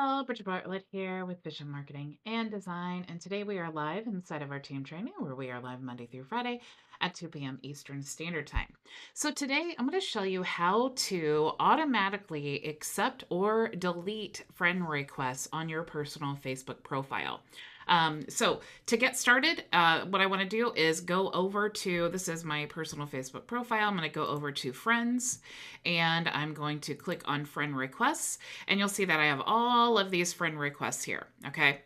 all, Bridget Bartlett here with Vision Marketing and Design. And today we are live inside of our team training where we are live Monday through Friday at 2 p.m. Eastern Standard Time. So today I'm going to show you how to automatically accept or delete friend requests on your personal Facebook profile. So to get started, what I want to do is go over to, this is my personal Facebook profile. I'm going to go over to friends and I'm going to click on friend requests and you'll see that I have all of these friend requests here. Okay.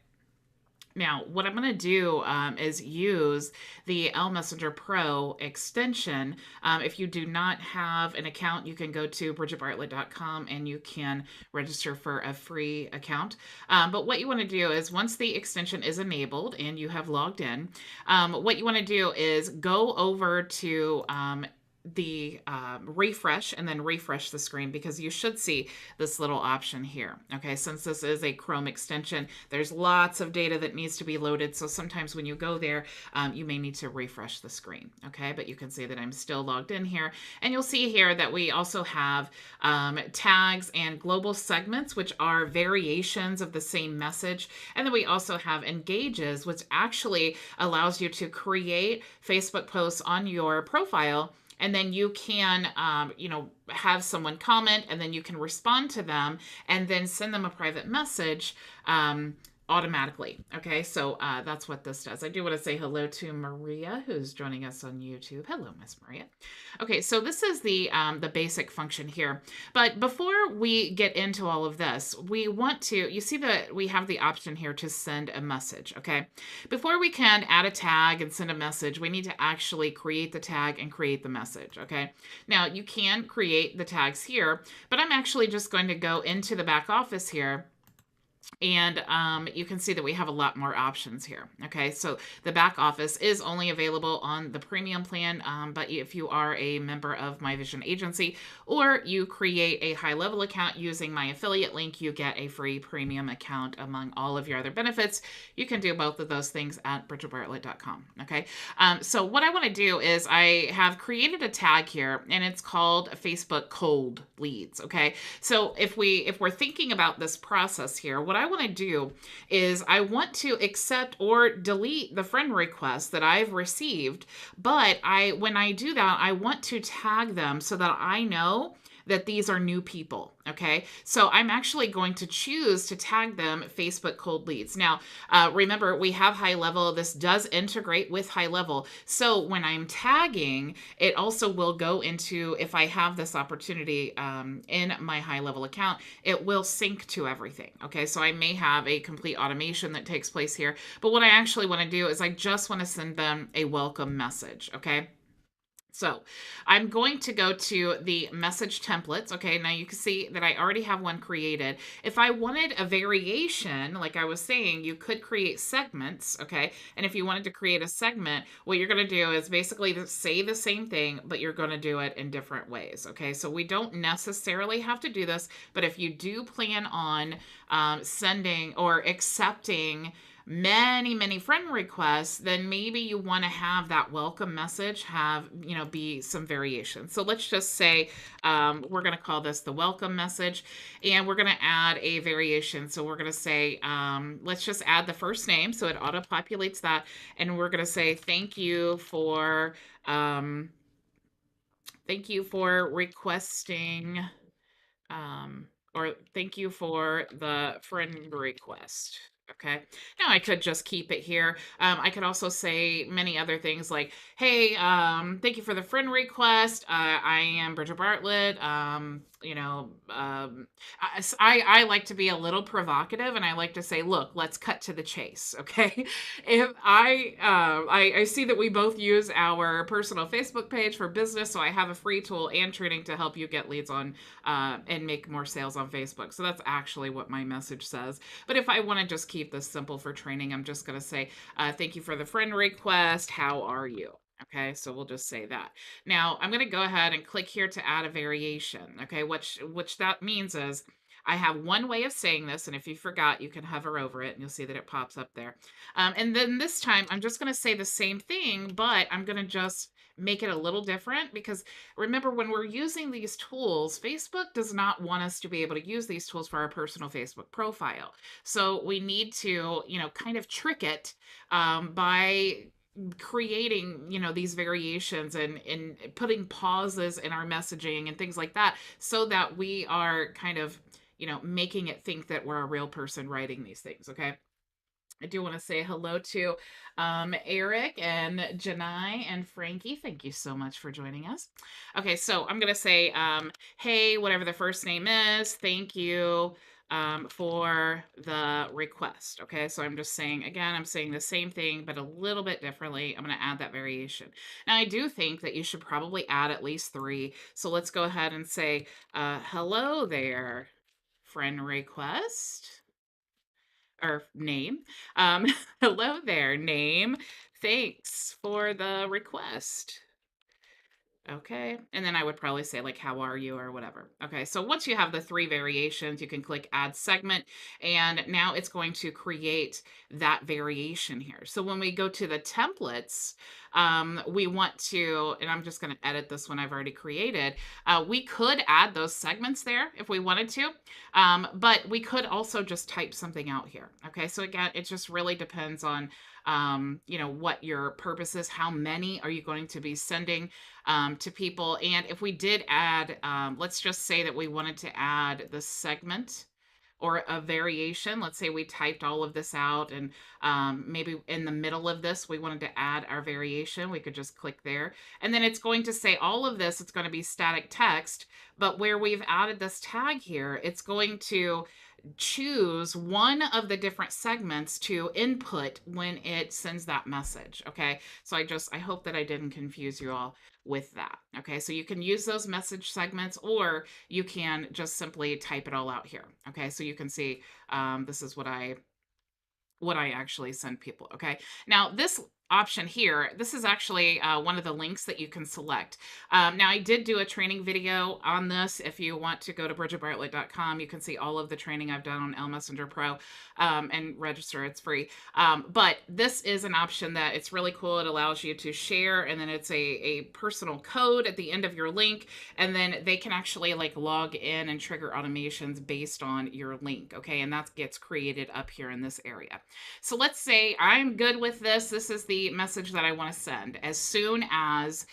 Now, what I'm going to do is use the ELMessenger Pro extension. If you do not have an account, you can go to bridgetbartlett.com and you can register for a free account. But what you want to do is once the extension is enabled and you have logged in, what you want to do is go over to the refresh and then refresh the screen because you should see this little option here. Okay, since this is a Chrome extension, there's lots of data that needs to be loaded. So sometimes when you go there, you may need to refresh the screen. Okay, but you can see that I'm still logged in here. And you'll see here that we also have tags and global segments, which are variations of the same message. And then we also have engages, which actually allows you to create Facebook posts on your profile. And then you can, have someone comment and then you can respond to them and then send them a private message automatically. Okay, so that's what this does. I do want to say hello to Maria, who's joining us on YouTube. Hello, Miss Maria. Okay, so this is the basic function here. But before we get into all of this, we want to, you see that we have the option here to send a message, okay? Before we can add a tag and send a message, we need to actually create the tag and create the message, okay? Now, you can create the tags here, but I'm actually just going to go into the back office here. And you can see that we have a lot more options here. Okay, so the back office is only available on the premium plan, but if you are a member of My Vision Agency or you create a high-level account using my affiliate link, you get a free premium account among all of your other benefits. You can do both of those things at bridgetbartlett.com. Okay, so what I want to do is I have created a tag here, and it's called Facebook Cold Leads. Okay, so if we're thinking about this process here, what I want to do is I want to accept or delete the friend requests that I've received, but when I do that, I want to tag them so that I know that these are new people. Okay, so I'm actually going to choose to tag them Facebook cold leads. Now, remember, we have high level. This does integrate with high level. So when I'm tagging, it also will go into, if I have this opportunity in my high level account, it will sync to everything. Okay, so I may have a complete automation that takes place here. But what I actually want to do is I just want to send them a welcome message. Okay. So I'm going to go to the message templates. Okay, now you can see that I already have one created. If I wanted a variation, like I was saying, you could create segments. Okay, and if you wanted to create a segment, what you're going to do is basically say the same thing, but you're going to do it in different ways. Okay, so we don't necessarily have to do this, but if you do plan on sending or accepting many friend requests, then maybe you want to have that welcome message have, be some variation. So let's just say we're going to call this the welcome message, and we're going to add a variation. So we're going to say, let's just add the first name. So it auto populates that. And we're going to say, thank you for requesting, or thank you for the friend request. Okay, now I could just keep it here. I could also say many other things like, hey, thank you for the friend request. I am Bridget Bartlett. I like to be a little provocative, and I like to say, look, let's cut to the chase. Okay, if I see that we both use our personal Facebook page for business, so I have a free tool and training to help you get leads on and make more sales on Facebook. So that's actually what my message says. But if I want to just keep this simple for training, I'm just going to say, thank you for the friend request. How are you? Okay, so we'll just say that. Now, I'm going to go ahead and click here to add a variation. Okay, which that means is I have one way of saying this, and if you forgot, you can hover over it, and you'll see that it pops up there. And then this time, I'm just going to say the same thing, but I'm going to just make it a little different, because remember, when we're using these tools, Facebook does not want us to be able to use these tools for our personal Facebook profile. So we need to, kind of trick it by creating, these variations and putting pauses in our messaging and things like that, so that we are kind of, making it think that we're a real person writing these things. Okay. I do want to say hello to Eric and Janai and Frankie. Thank you so much for joining us. Okay, so I'm going to say, hey, whatever the first name is, thank you for the request. Okay, so I'm just saying, again, I'm saying the same thing, but a little bit differently. I'm going to add that variation. Now, I do think that you should probably add at least 3. So let's go ahead and say, hello there, friend request or name. Um, hello there, name. Thanks for the request. Okay. And then I would probably say, like, how are you or whatever. Okay. So once you have the 3 variations, you can click add segment, and now it's going to create that variation here. So when we go to the templates, we want to, and I'm just going to edit this one I've already created. We could add those segments there if we wanted to, but we could also just type something out here. Okay. So again, it just really depends on, what your purpose is. How many are you going to be sending to people? And if we did add, let's just say that we wanted to add the segment or a variation. Let's say we typed all of this out, and maybe in the middle of this, we wanted to add our variation. We could just click there. And then it's going to say all of this, it's going to be static text, but where we've added this tag here, it's going to choose one of the different segments to input when it sends that message. Okay. So I hope that I didn't confuse you all with that. Okay. So you can use those message segments, or you can just simply type it all out here. Okay. So you can see, this is what I actually send people. Okay. Now this option here, this is actually one of the links that you can select. Now I did do a training video on this. If you want to go to bridgetbartlett.com, you can see all of the training I've done on ELMessenger Pro, and register. It's free. But this is an option that it's really cool. It allows you to share, and then it's a personal code at the end of your link, and then they can actually like log in and trigger automations based on your link. Okay. And that gets created up here in this area. So let's say I'm good with this. This is the message that I want to send as soon as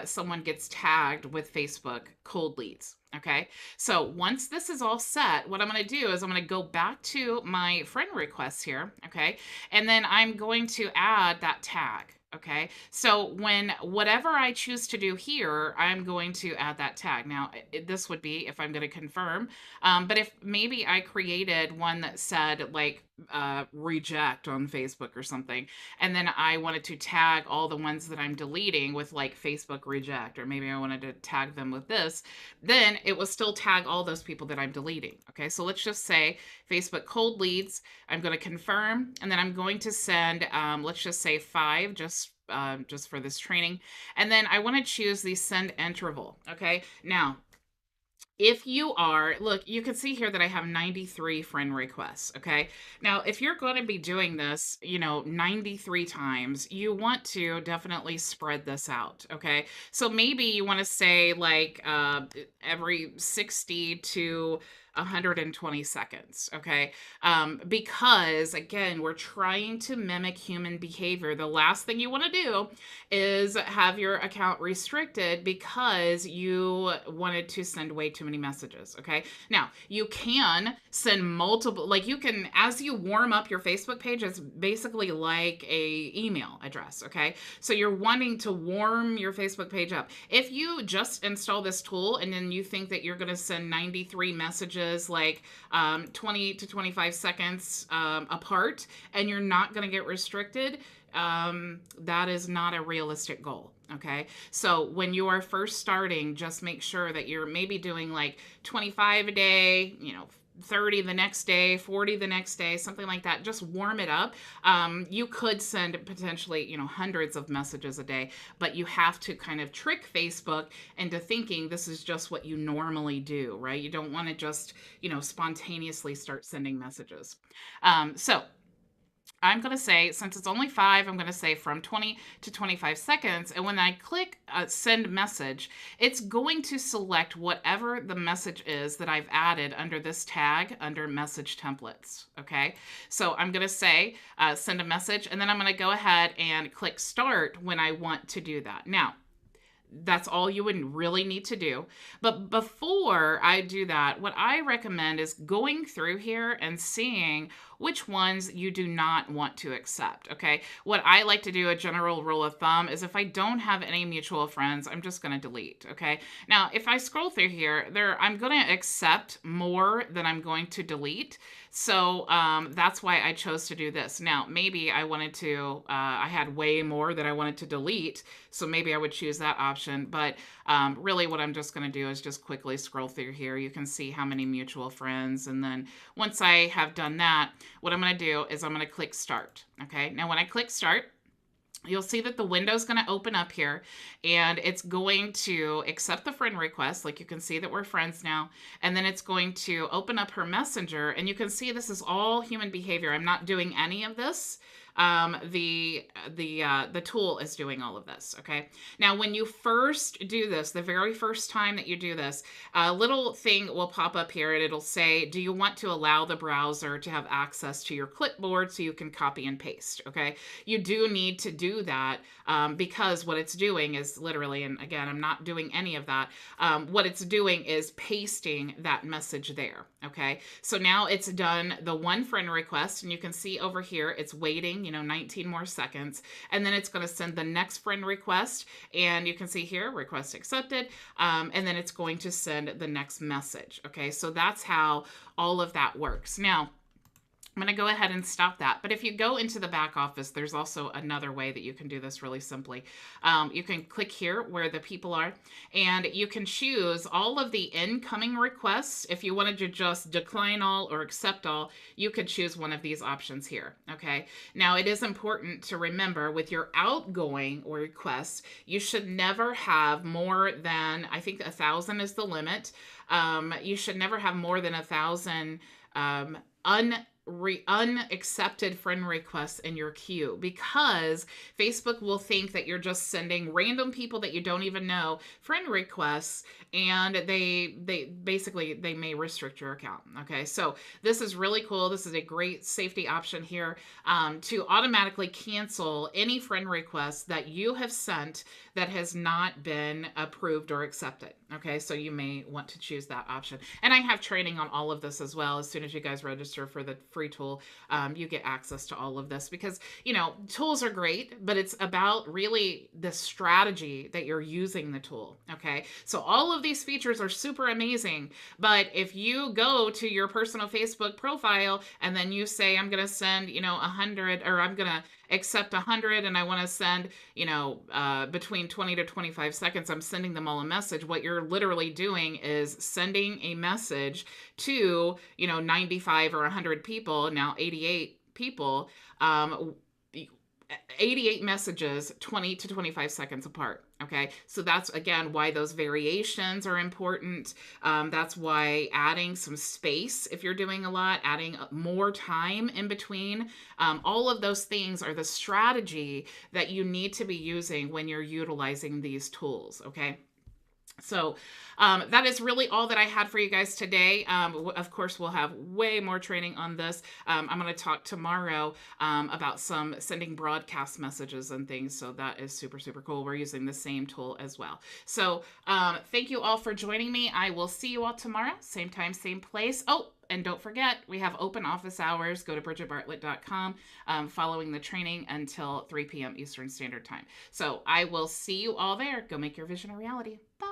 someone gets tagged with Facebook cold leads. Okay. So once this is all set, what I'm going to do is I'm going to go back to my friend requests here. Okay. And then I'm going to add that tag. Okay. So whatever I choose to do here, I'm going to add that tag. Now, this would be if I'm going to confirm. But if maybe I created one that said like, reject on Facebook or something, and then I wanted to tag all the ones that I'm deleting with like Facebook reject, or maybe I wanted to tag them with this, then it will still tag all those people that I'm deleting. Okay. So let's just say Facebook cold leads. I'm going to confirm, and then I'm going to send, let's just say 5, just for this training. And then I want to choose the send interval. Okay. Now, if you are, look, you can see here that I have 93 friend requests. Okay. Now, if you're going to be doing this, 93 times, you want to definitely spread this out. Okay. So maybe you want to say like every 60 to 120 seconds. Okay. Because again, we're trying to mimic human behavior. The last thing you want to do is have your account restricted because you wanted to send way too many messages. Okay. Now you can send multiple, like you can, as you warm up your Facebook page, it's basically like a email address. Okay. So you're wanting to warm your Facebook page up. If you just install this tool and then you think that you're going to send 93 messages like 20 to 25 seconds apart, and you're not going to get restricted, that is not a realistic goal. Okay. So when you are first starting, just make sure that you're maybe doing like 25 a day, 30 the next day, 40 the next day, something like that. Just warm it up. You could send potentially, hundreds of messages a day, but you have to kind of trick Facebook into thinking this is just what you normally do, right? You don't want to just, spontaneously start sending messages. So I'm going to say, since it's only 5, I'm going to say from 20 to 25 seconds. And when I click send message, it's going to select whatever the message is that I've added under this tag under message templates. Okay. So I'm going to say send a message, and then I'm going to go ahead and click start when I want to do that. Now, that's all you would really need to do. But before I do that, what I recommend is going through here and seeing which ones you do not want to accept. Okay. What I like to do, a general rule of thumb, is if I don't have any mutual friends, I'm just going to delete. Okay. Now, if I scroll through here, I'm going to accept more than I'm going to delete. So that's why I chose to do this. Now, maybe I wanted to, I had way more that I wanted to delete. So maybe I would choose that option. But really what I'm just going to do is just quickly scroll through here. You can see how many mutual friends. And then once I have done that, what I'm going to do is I'm going to click start. Okay. Now, when I click start, you'll see that the window is going to open up here, and it's going to accept the friend request. Like, you can see that we're friends now. And then it's going to open up her messenger, and you can see this is all human behavior. I'm not doing any of this. The tool is doing all of this. Okay. Now, when you first do this, the very first time that you do this, a little thing will pop up here, and it'll say, do you want to allow the browser to have access to your clipboard so you can copy and paste? Okay. You do need to do that because what it's doing is literally, and again, I'm not doing any of that. What it's doing is pasting that message there. Okay. So now it's done the one friend request, and you can see over here, it's waiting, 19 more seconds. And then it's going to send the next friend request. And you can see here, request accepted. And then it's going to send the next message. Okay. So that's how all of that works. Now, I'm going to go ahead and stop that. But if you go into the back office, there's also another way that you can do this really simply. You can click here where the people are, and you can choose all of the incoming requests. If you wanted to just decline all or accept all, you could choose one of these options here. Okay. Now, it is important to remember with your outgoing requests, you should never have more than, I think 1,000 is the limit. You should never have more than 1,000 unaccepted friend requests in your queue, because Facebook will think that you're just sending random people that you don't even know friend requests, and they basically may restrict your account. Okay, so this is really cool. This is a great safety option here to automatically cancel any friend requests that you have sent that has not been approved or accepted. Okay, so you may want to choose that option. And I have training on all of this as well. As soon as you guys register for the free tool, you get access to all of this, because, tools are great, but it's about really the strategy that you're using the tool. Okay, so all of these features are super amazing, but if you go to your personal Facebook profile and then you say, I'm going to send, 100, or I'm going to accept 100, and I want to send, between 20 to 25 seconds, I'm sending them all a message. What you're literally doing is sending a message to, 95 or 100 people, now 88 people, 88 messages, 20 to 25 seconds apart. Okay, so that's, again, why those variations are important. That's why adding some space, if you're doing a lot, adding more time in between, all of those things are the strategy that you need to be using when you're utilizing these tools. Okay. So that is really all that I had for you guys today. Of course, we'll have way more training on this. I'm going to talk tomorrow about some sending broadcast messages and things. So that is super, super cool. We're using the same tool as well. So thank you all for joining me. I will see you all tomorrow. Same time, same place. Oh, and don't forget, we have open office hours. Go to bridgetbartlett.com following the training until 3 p.m. Eastern Standard Time. So I will see you all there. Go make your vision a reality. Bye.